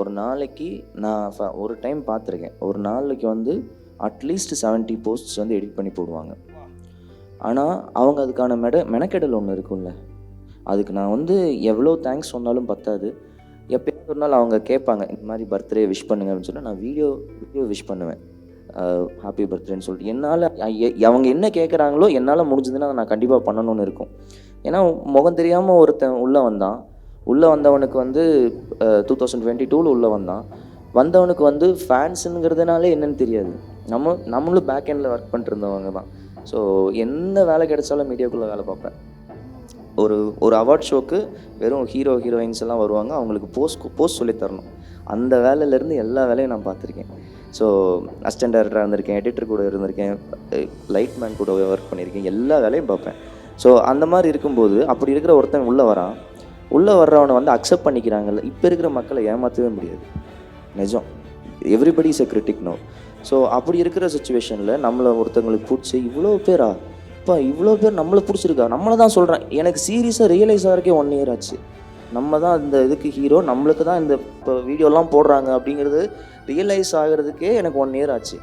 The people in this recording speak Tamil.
ஒரு நாளைக்கு நான் ஒரு டைம் பார்த்துருக்கேன். ஒரு நாளைக்கு வந்து அட்லீஸ்ட் 70 போஸ்ட்ஸ் வந்து எடிட் பண்ணி போடுவாங்க. ஆனால் அவங்க அதுக்கான மெனக்கெடல் ஒன்று இருக்கும்ல, அதுக்கு நான் வந்து எவ்வளோ தேங்க்ஸ் சொன்னாலும் பத்தாது. எப்போயாவது ஒரு நாள் அவங்க கேட்பாங்க, இந்த மாதிரி பர்த்டே விஷ் பண்ணுங்க அப்படின்னு சொன்னால் நான் வீடியோ விஷ் பண்ணுவேன், ஹாப்பி பர்த்டேன்னு சொல்லிட்டு. என்னால் அவங்க என்ன கேட்குறாங்களோ என்னால் முடிஞ்சதுன்னா நான் கண்டிப்பாக பண்ணணும்னு இருக்கும். ஏன்னா முகம் தெரியாமல் ஒருத்தன் உள்ளே வந்தவனுக்கு வந்து 2022 உள்ளே வந்தவனுக்கு வந்து ஃபேன்ஸுங்கிறதுனாலே என்னன்னு தெரியாது. நம்மளும் பேக் எண்டில் ஒர்க் பண்ணிட்டு இருந்தவங்க தான். ஸோ என்ன வேலை கிடைச்சாலும் மீடியாக்குள்ளே வேலை பார்ப்பேன். ஒரு அவார்ட் ஷோக்கு வெறும் ஹீரோயின்ஸ் எல்லாம் வருவாங்க, அவங்களுக்கு போஸ்ட் சொல்லி தரணும். அந்த வேலையிலேருந்து எல்லா வேலையும் நான் பார்த்துருக்கேன். ஸோ அசிஸ்டன்ட் டைரக்டராக இருந்திருக்கேன், எடிட்டர் கூட இருந்திருக்கேன், லைட்மேன் கூட ஒர்க் பண்ணியிருக்கேன், எல்லா வேலையும் பார்ப்பேன். ஸோ அந்த மாதிரி இருக்கும்போது அப்படி இருக்கிற ஒருத்தன் உள்ளே வர்றவனை வந்து அக்செப்ட் பண்ணிக்கிறாங்கல்ல. இப்போ இருக்கிற மக்களை ஏமாற்றவே முடியாது, நிஜம். Everybody is a critic no. So அப்படி இருக்கிற சுச்சுவேஷனில் நம்மளை ஒருத்தவங்களுக்கு பிடிச்சி இவ்வளோ பேர் நம்மளை பிடிச்சிருக்கா, நம்மளை தான் சொல்கிறேன். எனக்கு சீரியஸாக ரியலைஸ் ஆகிறக்கே 1 year ஆச்சு. நம்ம தான் இந்த இதுக்கு ஹீரோ, நம்மளுக்கு தான் இந்த இப்போ வீடியோலாம் போடுறாங்க அப்படிங்கிறது ரியலைஸ் ஆகிறதுக்கே எனக்கு 1 year ஆச்சு.